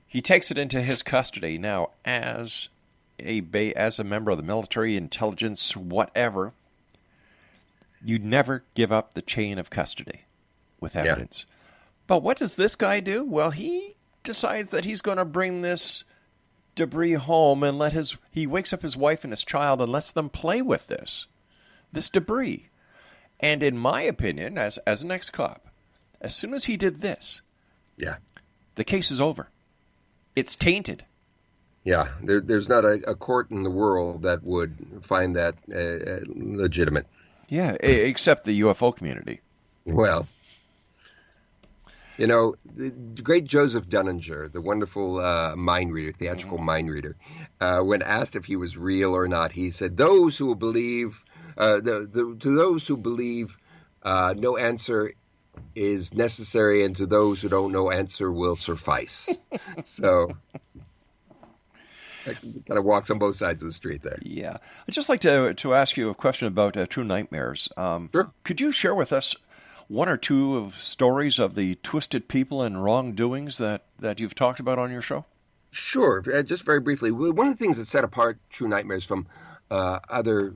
He takes it into his custody. Now, as a member of the military, intelligence, whatever, you'd never give up the chain of custody with evidence. Yeah. But what does this guy do? Well, he decides that he's going to bring this debris home and he wakes up his wife and his child and lets them play with this debris. And in my opinion, as an ex-cop, as soon as he did this, the case is over. It's tainted. Yeah, there's not a court in the world that would find that legitimate. Yeah, except the UFO community. Well, you know, the great Joseph Dunninger, the wonderful mind reader, theatrical mind reader, when asked if he was real or not, he said, "Those who believe, to those who believe, no answer is necessary, and to those who don't, no answer will suffice." So, kind of walks on both sides of the street there. Yeah, I'd just like to ask you a question about true nightmares. Sure. Could you share with us one or two of stories of the twisted people and wrongdoings that you've talked about on your show? Sure. Just very briefly, one of the things that set apart True Nightmares from other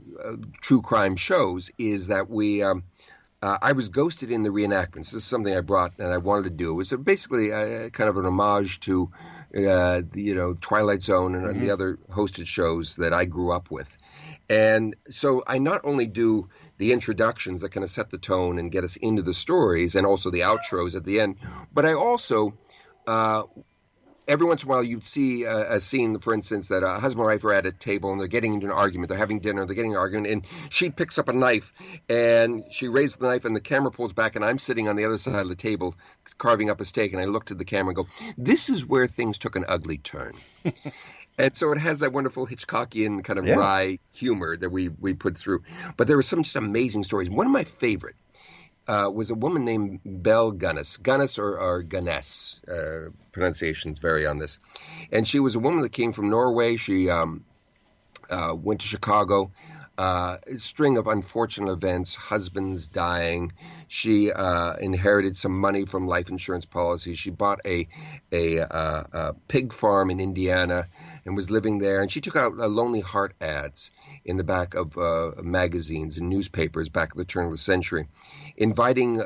true crime shows is that I was ghosted in the reenactments. This is something I brought and I wanted to do. It was basically kind of an homage to the Twilight Zone and the other hosted shows that I grew up with. And so I not only do the introductions that kind of set the tone and get us into the stories and also the outros at the end, but I also, every once in a while you'd see a scene, for instance, that a husband and wife are at a table and they're getting into an argument. They're having dinner, they're getting an argument, and she picks up a knife and she raises the knife and the camera pulls back and I'm sitting on the other side of the table carving up a steak and I looked at the camera and go, this is where things took an ugly turn. And so it has that wonderful Hitchcockian kind of wry humor that we put through. But there were some just amazing stories. One of my favorite was a woman named Belle Gunness. Gunness or Gunness. Pronunciations vary on this. And she was a woman that came from Norway. She went to Chicago. A string of unfortunate events, husbands dying. She inherited some money from life insurance policies. She bought a pig farm in Indiana and was living there. And she took out Lonely Heart ads in the back of magazines and newspapers back at the turn of the century, inviting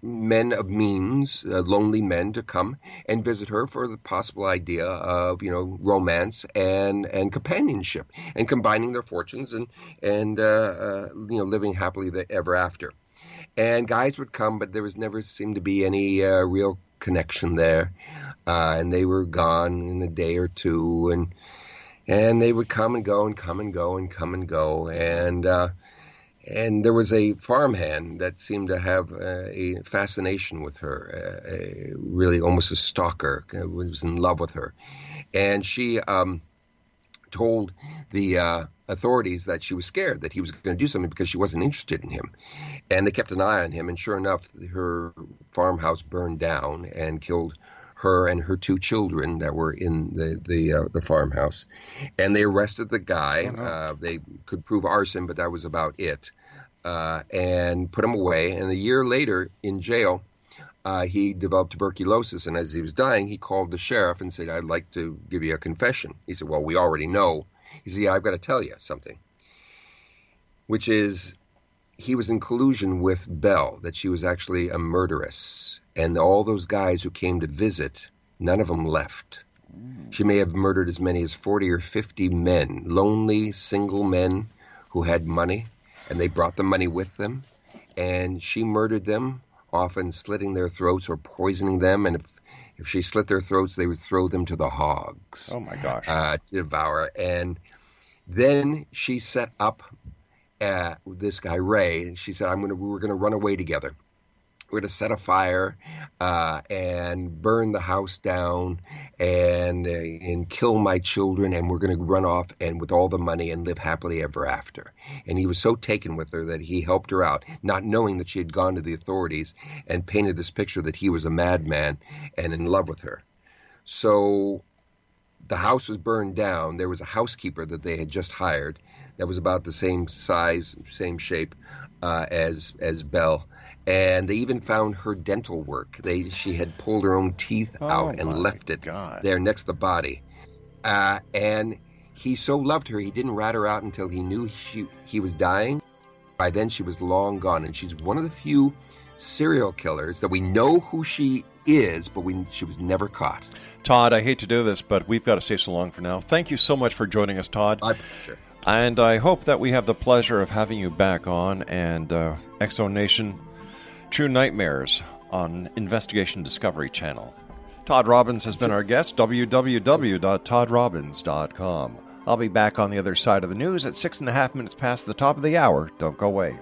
men of means, lonely men, to come and visit her for the possible idea of, romance and companionship and combining their fortunes and living happily ever after. And guys would come, but there was never seemed to be any real connection there. And they were gone in a day or two, and they would come and go and come and go and come and go. And there was a farmhand that seemed to have a fascination with her, really almost a stalker, was in love with her. And she told the authorities that she was scared that he was going to do something because she wasn't interested in him. And they kept an eye on him. And sure enough, her farmhouse burned down and killed her and her two children that were in the farmhouse. And they arrested the guy. They could prove arson, but that was about it. And put him away. And a year later in jail, he developed tuberculosis. And as he was dying, he called the sheriff and said, "I'd like to give you a confession." He said, "Well, we already know." He said, "Yeah, I've got to tell you something," which is he was in collusion with Belle, that she was actually a murderess. And all those guys who came to visit, none of them left. She may have murdered as many as 40 or 50 men, lonely, single men who had money, and they brought the money with them. And she murdered them, often slitting their throats or poisoning them. And if she slit their throats, they would throw them to the hogs. Oh, my gosh. To devour. And then she set up this guy, Ray. She said, we're going to run away together. We're going to set a fire and burn the house down and kill my children, and we're going to run off and with all the money and live happily ever after. And he was so taken with her that he helped her out, not knowing that she had gone to the authorities and painted this picture that he was a madman and in love with her. So the house was burned down. There was a housekeeper that they had just hired that was about the same size, same shape as Belle. And they even found her dental work. She had pulled her own teeth out and left it there next to the body. And he so loved her, he didn't rat her out until he knew he was dying. by then she was long gone, and she's one of the few serial killers that we know who she is, but she was never caught. Todd, I hate to do this, but we've got to say so long for now. Thank you so much for joining us, Todd. My pleasure. And I hope that we have the pleasure of having you back on, and Exo Nation, True Nightmares on Investigation Discovery Channel. Todd Robbins has been our guest, www.toddrobbins.com. I'll be back on the other side of the news at 6.5 minutes past the top of the hour. Don't go away.